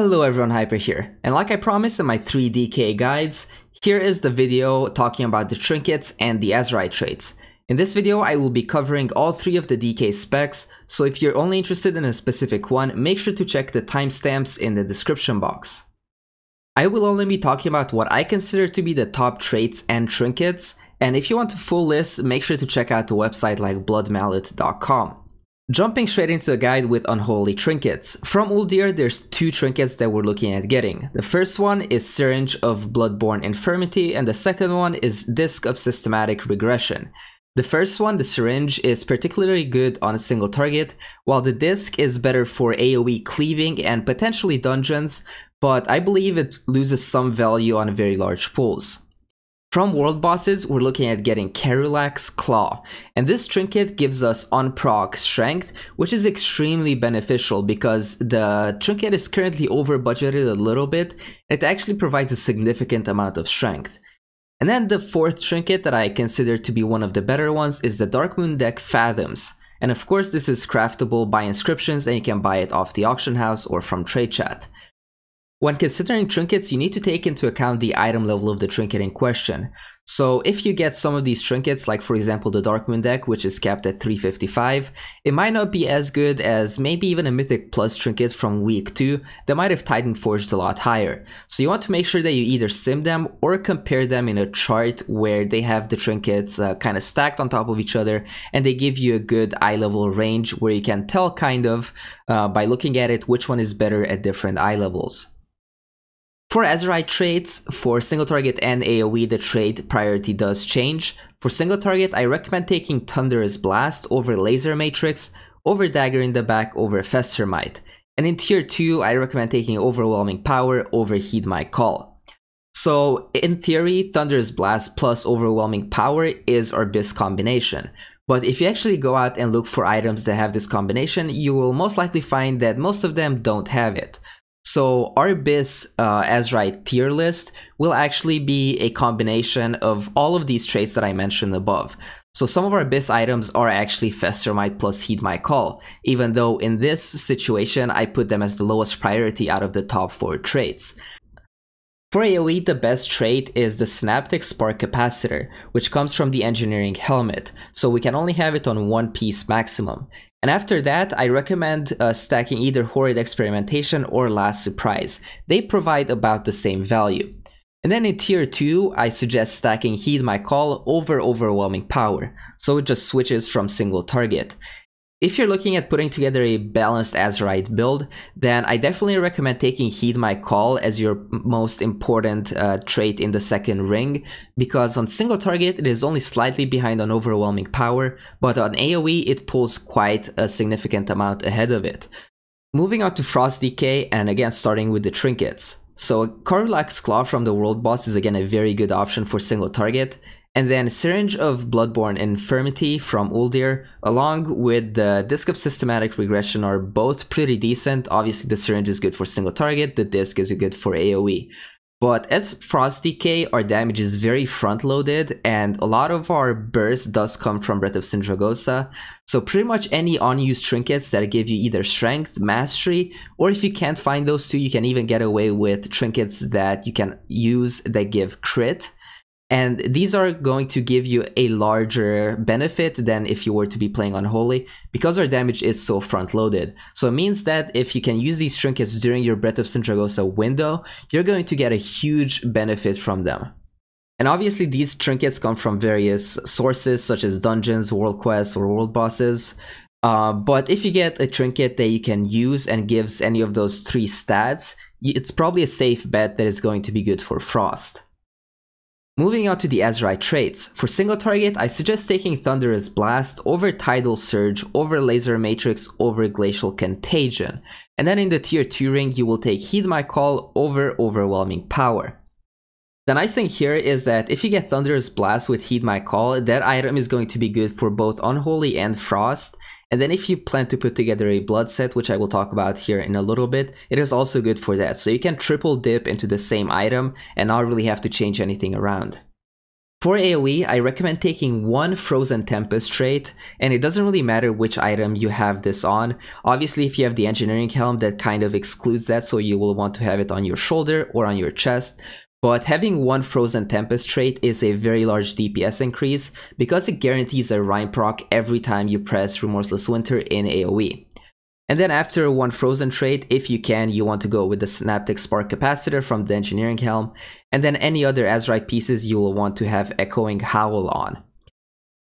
Hello everyone, Hyper here, and like I promised in my 3 DK guides, here is the video talking about the trinkets and the Azerite traits. In this video, I will be covering all 3 of the DK specs, so if you're only interested in a specific one, make sure to check the timestamps in the description box. I will only be talking about what I consider to be the top traits and trinkets, and if you want a full list, make sure to check out a website like bloodmallet.com. Jumping straight into the guide with Unholy trinkets. From Uldir, there's 2 trinkets that we're looking at getting. The first one is Syringe of Bloodborne Infirmity, and the second one is Disc of Systematic Regression. The first one, the Syringe, is particularly good on a single target, while the Disc is better for AoE cleaving and potentially dungeons, but I believe it loses some value on very large pools. From world bosses, we're looking at getting Carulax's Claw, and this trinket gives us on-proc strength, which is extremely beneficial because the trinket is currently over budgeted a little bit, and it actually provides a significant amount of strength. And then the fourth trinket that I consider to be one of the better ones is the Darkmoon deck Fathoms, and of course this is craftable by inscriptions and you can buy it off the auction house or from trade chat. When considering trinkets, you need to take into account the item level of the trinket in question. So if you get some of these trinkets, like for example the Darkmoon deck, which is capped at 355, it might not be as good as maybe even a Mythic Plus trinket from week 2 that might have Titan Forged a lot higher. So you want to make sure that you either sim them or compare them in a chart where they have the trinkets kind of stacked on top of each other and they give you a good eye level range where you can tell kind of by looking at it which one is better at different eye levels. For Azerite traits, for single target and AoE, the trait priority does change. For single target, I recommend taking Thunderous Blast over Laser Matrix, over Dagger in the Back, over Fester Might. And in tier 2, I recommend taking Overwhelming Power over Heed My Call. So in theory, Thunderous Blast plus Overwhelming Power is our best combination. But if you actually go out and look for items that have this combination, you will most likely find that most of them don't have it. So our BIS Azerite tier list will actually be a combination of all of these traits that I mentioned above. So some of our BIS items are actually Fester Might plus Heed My Call, even though in this situation I put them as the lowest priority out of the top 4 traits. For AoE, the best trait is the Synaptic Spark Capacitor, which comes from the Engineering Helmet, so we can only have it on 1 piece maximum. And after that, I recommend stacking either Horrid Experimentation or Last Surprise. They provide about the same value. And then in tier 2, I suggest stacking Heed My Call over Overwhelming Power, so it just switches from single target. If you're looking at putting together a balanced Azerite build, then I definitely recommend taking Heed My Call as your most important trait in the second ring, because on single target it is only slightly behind on Overwhelming Power, but on AoE it pulls quite a significant amount ahead of it. Moving on to Frost DK, and again starting with the trinkets. So Carulax's Claw from the World Boss is again a very good option for single target. And then Syringe of Bloodborne Infirmity from Uldir, along with the Disc of Systematic Regression, are both pretty decent. Obviously the Syringe is good for single target, the Disc is good for AoE. But as Frost DK, our damage is very front-loaded, and a lot of our burst does come from Breath of Sindragosa. So pretty much any unused trinkets that give you either Strength, Mastery, or if you can't find those 2, you can even get away with trinkets that you can use that give crit. And these are going to give you a larger benefit than if you were to be playing Unholy, because our damage is so front-loaded. So it means that if you can use these trinkets during your Breath of Sindragosa window, you're going to get a huge benefit from them. And obviously these trinkets come from various sources such as dungeons, world quests, or world bosses. But if you get a trinket that you can use and gives any of those 3 stats, it's probably a safe bet that is going to be good for Frost. Moving on to the Azerite traits. For single target, I suggest taking Thunderous Blast over Tidal Surge, over Laser Matrix, over Glacial Contagion. And then in the tier 2 ring, you will take Heed My Call over Overwhelming Power. The nice thing here is that if you get Thunderous Blast with Heed My Call, that item is going to be good for both Unholy and Frost. And then if you plan to put together a blood set, which I will talk about here in a little bit, it is also good for that. So you can triple dip into the same item and not really have to change anything around. For AoE, I recommend taking one Frozen Tempest trait, and it doesn't really matter which item you have this on. Obviously, if you have the Engineering Helm, that kind of excludes that, so you will want to have it on your shoulder or on your chest. But having one Frozen Tempest trait is a very large DPS increase because it guarantees a Rhyme proc every time you press Remorseless Winter in AoE. And then after one Frozen trait, if you can, you want to go with the Synaptic Spark Capacitor from the Engineering Helm, and then any other Azerite pieces you will want to have Echoing Howl on.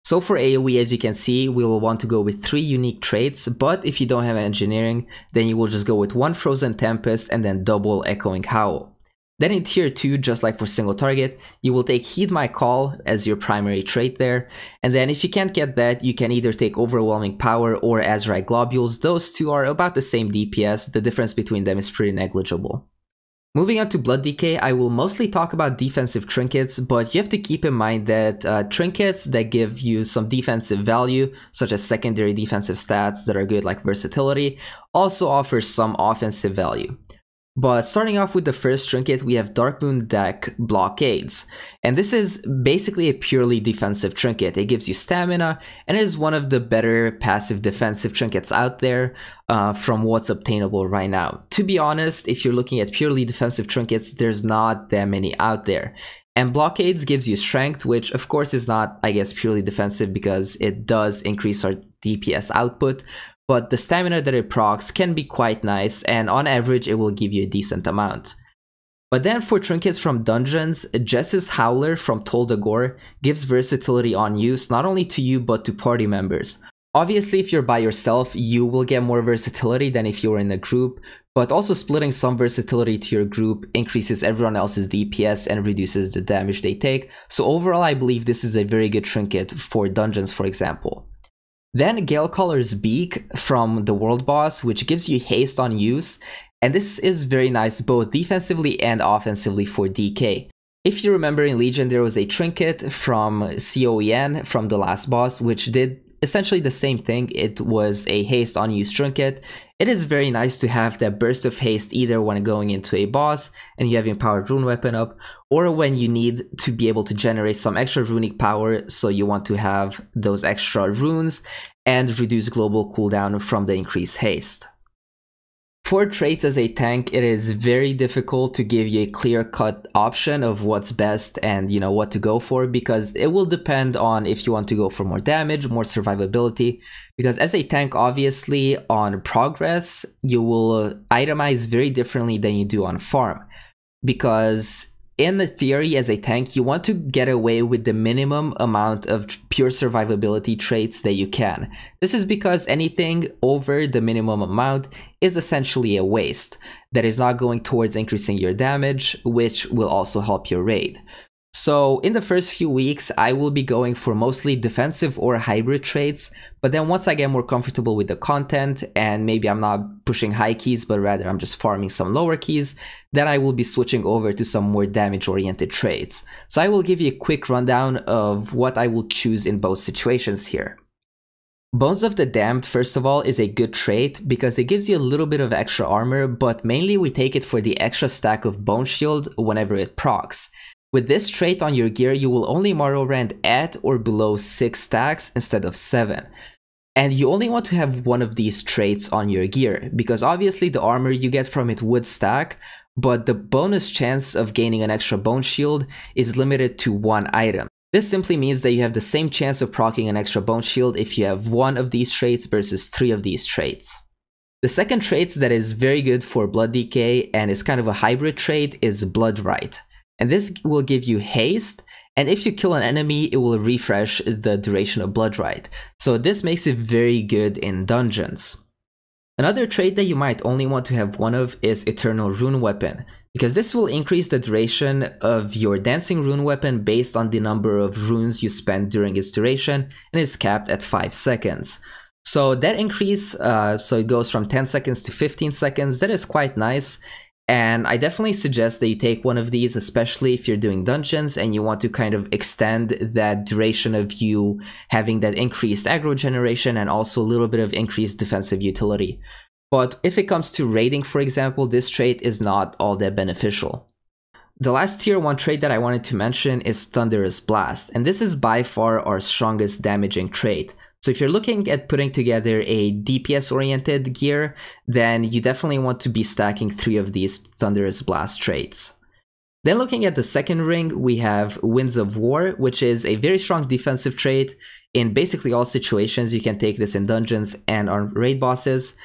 So for AoE, as you can see, we will want to go with 3 unique traits, but if you don't have Engineering, then you will just go with one Frozen Tempest and then double Echoing Howl. Then in tier 2, just like for single target, you will take Heed My Call as your primary trait there. And then if you can't get that, you can either take Overwhelming Power or Azerite Globules. Those two are about the same DPS, the difference between them is pretty negligible. Moving on to Blood Decay, I will mostly talk about defensive trinkets, but you have to keep in mind that trinkets that give you some defensive value, such as secondary defensive stats that are good like versatility, also offer some offensive value. But starting off with the first trinket, we have Darkmoon Deck Blockades. And this is basically a purely defensive trinket. It gives you stamina and is one of the better passive defensive trinkets out there from what's obtainable right now. To be honest, if you're looking at purely defensive trinkets, there's not that many out there. And Blockades gives you strength, which of course is not, I guess, purely defensive because it does increase our DPS output. But the stamina that it procs can be quite nice, and on average it will give you a decent amount. But then for trinkets from dungeons, Jess's Howler from Tol Dagor gives versatility on use not only to you but to party members. Obviously if you're by yourself, you will get more versatility than if you're in a group, but also splitting some versatility to your group increases everyone else's DPS and reduces the damage they take. So overall I believe this is a very good trinket for dungeons, for example. Then Galecaller's Beak from the World Boss, which gives you haste on use, and this is very nice both defensively and offensively for DK. If you remember in Legion, there was a trinket from COEN from the last boss, which did essentially the same thing. It was a haste on use trinket. It is very nice to have that burst of haste either when going into a boss and you have empowered rune weapon up, or when you need to be able to generate some extra runic power, so you want to have those extra runes and reduce global cooldown from the increased haste. For traits as a tank, it is very difficult to give you a clear-cut option of what's best and what to go for, because it will depend on if you want to go for more damage, more survivability, because as a tank, obviously on progress you will itemize very differently than you do on farm, because in the theory as a tank you want to get away with the minimum amount of pure survivability traits that you can. This is because anything over the minimum amount is essentially a waste that is not going towards increasing your damage, which will also help your raid. So in the first few weeks I will be going for mostly defensive or hybrid traits, but then once I get more comfortable with the content and maybe I'm not pushing high keys but rather I'm just farming some lower keys, then I will be switching over to some more damage oriented traits. So I will give you a quick rundown of what I will choose in both situations here. Bones of the Damned, first of all, is a good trait because it gives you a little bit of extra armor, but mainly we take it for the extra stack of Bone Shield whenever it procs. With this trait on your gear, you will only Morrowind at or below 6 stacks instead of 7. And you only want to have one of these traits on your gear, because obviously the armor you get from it would stack, but the bonus chance of gaining an extra Bone Shield is limited to 1 item. This simply means that you have the same chance of proccing an extra Bone Shield if you have 1 of these traits versus 3 of these traits. The second trait that is very good for Blood Decay and is kind of a hybrid trait is Blood Rite. And this will give you haste, and if you kill an enemy, it will refresh the duration of Blood Rite. So this makes it very good in dungeons. Another trait that you might only want to have 1 of is Eternal Rune Weapon, because this will increase the duration of your Dancing Rune Weapon based on the number of runes you spend during its duration, and is capped at 5 seconds. So that increase, so it goes from 10 seconds to 15 seconds, that is quite nice. And I definitely suggest that you take 1 of these, especially if you're doing dungeons and you want to kind of extend that duration of you having that increased aggro generation and also a little bit of increased defensive utility. But if it comes to raiding, for example, this trait is not all that beneficial. The last tier 1 trait that I wanted to mention is Thunderous Blast, and this is by far our strongest damaging trait. So if you're looking at putting together a DPS oriented gear, then you definitely want to be stacking 3 of these Thunderous Blast traits. Then looking at the second ring, we have Winds of War, which is a very strong defensive trait. In basically all situations, you can take this in dungeons and on raid bosses.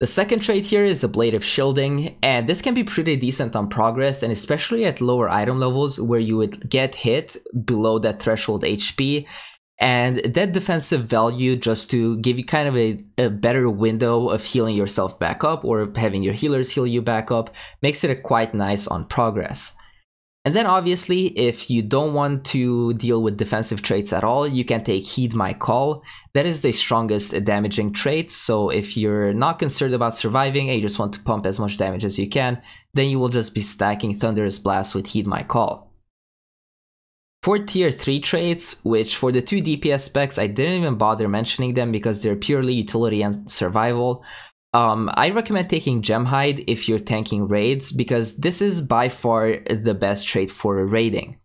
The second trait here is Ablative Shielding, and this can be pretty decent on progress, and especially at lower item levels where you would get hit below that threshold HP. And that defensive value, just to give you kind of a better window of healing yourself back up or having your healers heal you back up, makes it quite nice on progress. And then obviously, if you don't want to deal with defensive traits at all, you can take Heed My Call. That is the strongest damaging trait, so if you're not concerned about surviving and you just want to pump as much damage as you can, then you will just be stacking Thunderous Blast with Heed My Call. For tier 3 traits, which for the 2 DPS specs, I didn't even bother mentioning them because they're purely utility and survival. I recommend taking Gemhide if you're tanking raids, because this is by far the best trait for raiding.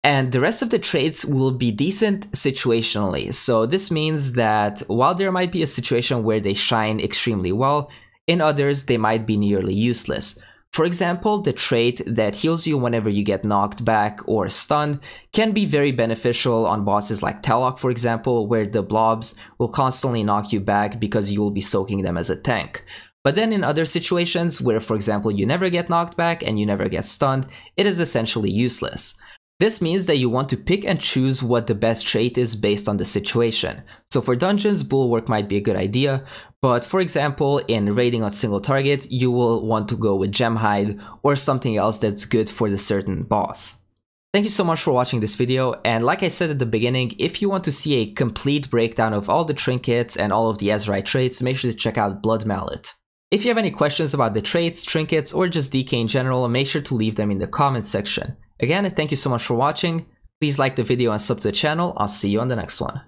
And the rest of the traits will be decent situationally, so this means that while there might be a situation where they shine extremely well, in others they might be nearly useless. For example, the trait that heals you whenever you get knocked back or stunned can be very beneficial on bosses like Talok, for example, where the blobs will constantly knock you back because you will be soaking them as a tank. But then in other situations where, for example, you never get knocked back and you never get stunned, it is essentially useless. This means that you want to pick and choose what the best trait is based on the situation. So for dungeons, Bulwark might be a good idea, but for example, in raiding on single target, you will want to go with Gemhide or something else that's good for the certain boss. Thank you so much for watching this video, and like I said at the beginning, if you want to see a complete breakdown of all the trinkets and all of the Azerite traits, make sure to check out Blood Mallet. If you have any questions about the traits, trinkets, or just DK in general, make sure to leave them in the comments section. Again, thank you so much for watching. Please like the video and sub to the channel. I'll see you on the next one.